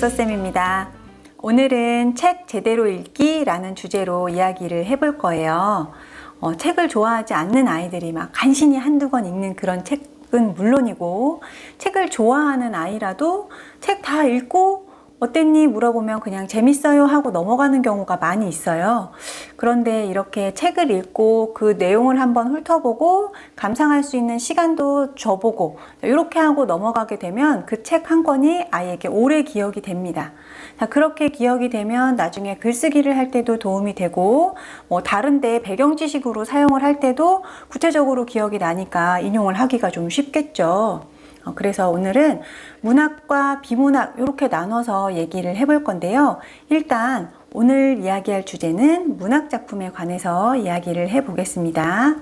독서쌤입니다. 오늘은 책 제대로 읽기라는 주제로 이야기를 해볼 거예요. 책을 좋아하지 않는 아이들이 막 간신히 한두 권 읽는 그런 책은 물론이고, 책을 좋아하는 아이라도 책 다 읽고 어땠니? 물어보면 그냥 재밌어요 하고 넘어가는 경우가 많이 있어요. 그런데 이렇게 책을 읽고 그 내용을 한번 훑어보고 감상할 수 있는 시간도 줘보고 이렇게 하고 넘어가게 되면 그 책 한 권이 아이에게 오래 기억이 됩니다. 자, 그렇게 기억이 되면 나중에 글쓰기를 할 때도 도움이 되고, 다른데 배경 지식으로 사용을 할 때도 구체적으로 기억이 나니까 인용을 하기가 좀 쉽겠죠. 그래서 오늘은 문학과 비문학 이렇게 나눠서 얘기를 해볼 건데요. 일단 오늘 이야기할 주제는 문학작품에 관해서 이야기를 해보겠습니다.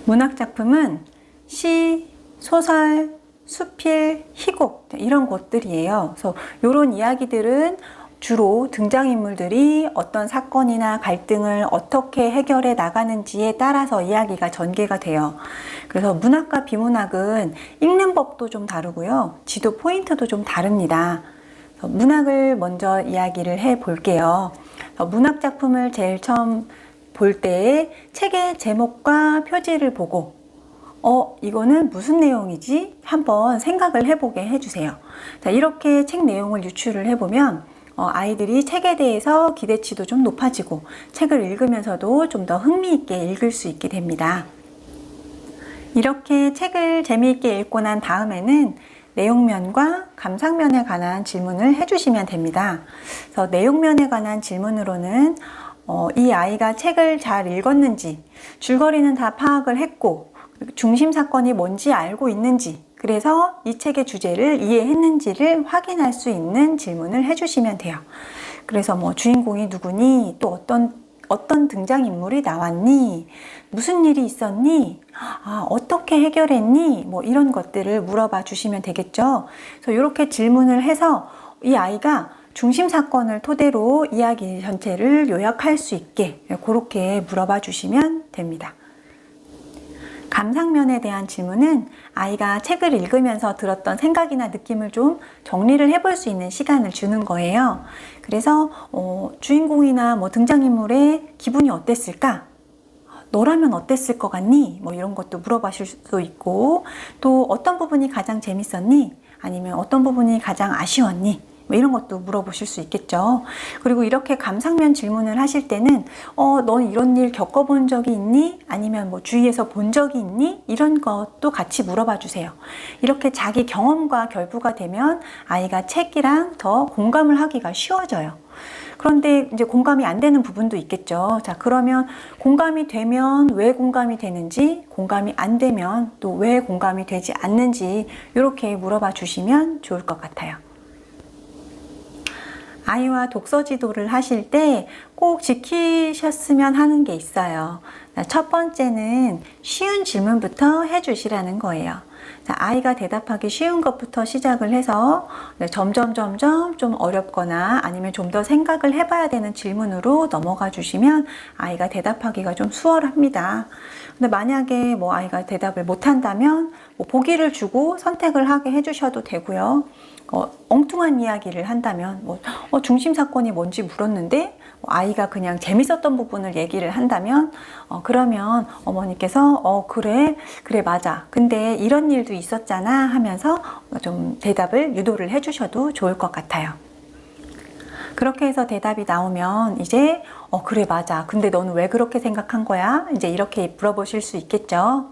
문학작품은 시, 소설, 수필, 희곡 이런 것들이에요. 그래서 이런 이야기들은 주로 등장인물들이 어떤 사건이나 갈등을 어떻게 해결해 나가는지에 따라서 이야기가 전개가 돼요. 그래서 문학과 비문학은 읽는 법도 좀 다르고요. 지도 포인트도 좀 다릅니다. 문학을 먼저 이야기를 해 볼게요. 문학 작품을 제일 처음 볼 때 책의 제목과 표지를 보고 이거는 무슨 내용이지? 한번 생각을 해보게 해주세요. 자, 이렇게 책 내용을 유추를 해보면 아이들이 책에 대해서 기대치도 좀 높아지고 책을 읽으면서도 좀 더 흥미있게 읽을 수 있게 됩니다. 이렇게 책을 재미있게 읽고 난 다음에는 내용면과 감상면에 관한 질문을 해주시면 됩니다. 그래서 내용면에 관한 질문으로는 이 아이가 책을 잘 읽었는지, 줄거리는 다 파악을 했고 중심 사건이 뭔지 알고 있는지, 그래서 이 책의 주제를 이해했는지를 확인할 수 있는 질문을 해주시면 돼요. 그래서 주인공이 누구니? 또 어떤 등장인물이 나왔니? 무슨 일이 있었니? 어떻게 해결했니? 이런 것들을 물어봐 주시면 되겠죠. 그래서 이렇게 질문을 해서 이 아이가 중심 사건을 토대로 이야기 전체를 요약할 수 있게 그렇게 물어봐 주시면 됩니다. 감상면에 대한 질문은 아이가 책을 읽으면서 들었던 생각이나 느낌을 좀 정리를 해볼 수 있는 시간을 주는 거예요. 그래서 주인공이나 등장인물의 기분이 어땠을까? 너라면 어땠을 것 같니? 이런 것도 물어보실 수 있고, 또 어떤 부분이 가장 재밌었니? 아니면 어떤 부분이 가장 아쉬웠니? 이런 것도 물어보실 수 있겠죠. 그리고 이렇게 감상면 질문을 하실 때는 넌 이런 일 겪어본 적이 있니? 아니면 주위에서 본 적이 있니? 이런 것도 같이 물어봐 주세요. 이렇게 자기 경험과 결부가 되면 아이가 책이랑 더 공감을 하기가 쉬워져요. 그런데 이제 공감이 안 되는 부분도 있겠죠. 자, 그러면 공감이 되면 왜 공감이 되는지, 공감이 안 되면 또 왜 공감이 되지 않는지 이렇게 물어봐 주시면 좋을 것 같아요. 아이와 독서 지도를 하실 때 꼭 지키셨으면 하는 게 있어요. 첫 번째는 쉬운 질문부터 해주시라는 거예요. 자, 아이가 대답하기 쉬운 것부터 시작을 해서 점점 좀 어렵거나 아니면 좀 더 생각을 해봐야 되는 질문으로 넘어가 주시면 아이가 대답하기가 좀 수월합니다. 근데 만약에 아이가 대답을 못한다면 보기를 주고 선택을 하게 해주셔도 되고요. 엉뚱한 이야기를 한다면 중심 사건이 뭔지 물었는데 아이가 그냥 재밌었던 부분을 얘기를 한다면 그러면 어머니께서 그래 맞아, 근데 이런 일도 있었잖아 하면서 좀 대답을 유도를 해주셔도 좋을 것 같아요. 그렇게 해서 대답이 나오면 이제 그래 맞아, 근데 너는 왜 그렇게 생각한 거야? 이제 이렇게 물어보실 수 있겠죠.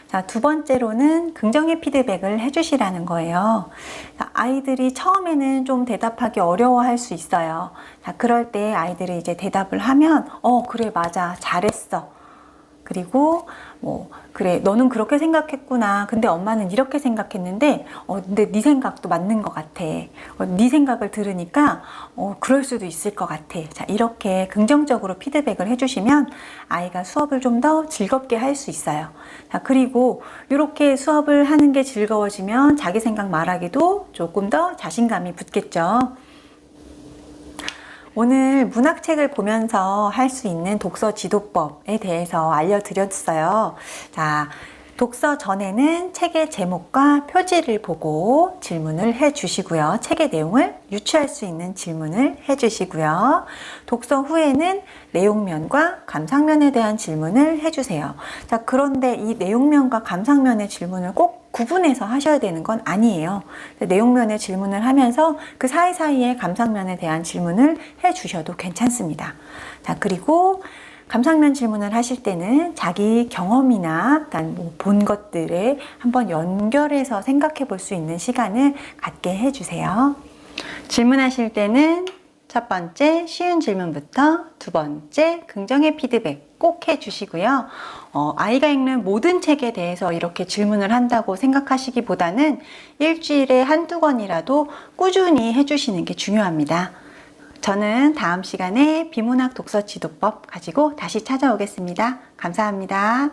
자, 두 번째로는 긍정의 피드백을 해주시라는 거예요. 자, 아이들이 처음에는 좀 대답하기 어려워할 수 있어요. 자, 그럴 때 아이들이 이제 대답을 하면 그래 맞아, 잘했어. 그리고 그래 너는 그렇게 생각했구나, 근데 엄마는 이렇게 생각했는데 근데 네 생각도 맞는 것 같아. 네 생각을 들으니까 그럴 수도 있을 것 같아. 자, 이렇게 긍정적으로 피드백을 해주시면 아이가 수업을 좀 더 즐겁게 할 수 있어요. 자, 그리고 이렇게 수업을 하는 게 즐거워지면 자기 생각 말하기도 조금 더 자신감이 붙겠죠. 오늘 문학책을 보면서 할 수 있는 독서 지도법에 대해서 알려드렸어요. 자, 독서 전에는 책의 제목과 표지를 보고 질문을 해 주시고요. 책의 내용을 유추할 수 있는 질문을 해 주시고요. 독서 후에는 내용면과 감상면에 대한 질문을 해 주세요. 자, 그런데 이 내용면과 감상면의 질문을 꼭 구분해서 하셔야 되는 건 아니에요. 내용면의 질문을 하면서 그 사이사이에 감상면에 대한 질문을 해 주셔도 괜찮습니다. 자, 그리고 감상면 질문을 하실 때는 자기 경험이나 본 것들에 한번 연결해서 생각해 볼 수 있는 시간을 갖게 해주세요. 질문하실 때는 첫 번째 쉬운 질문부터 두 번째 긍정의 피드백 꼭 해주시고요. 아이가 읽는 모든 책에 대해서 이렇게 질문을 한다고 생각하시기보다는 일주일에 한두 권이라도 꾸준히 해주시는 게 중요합니다. 저는 다음 시간에 비문학 독서 지도법 가지고 다시 찾아오겠습니다. 감사합니다.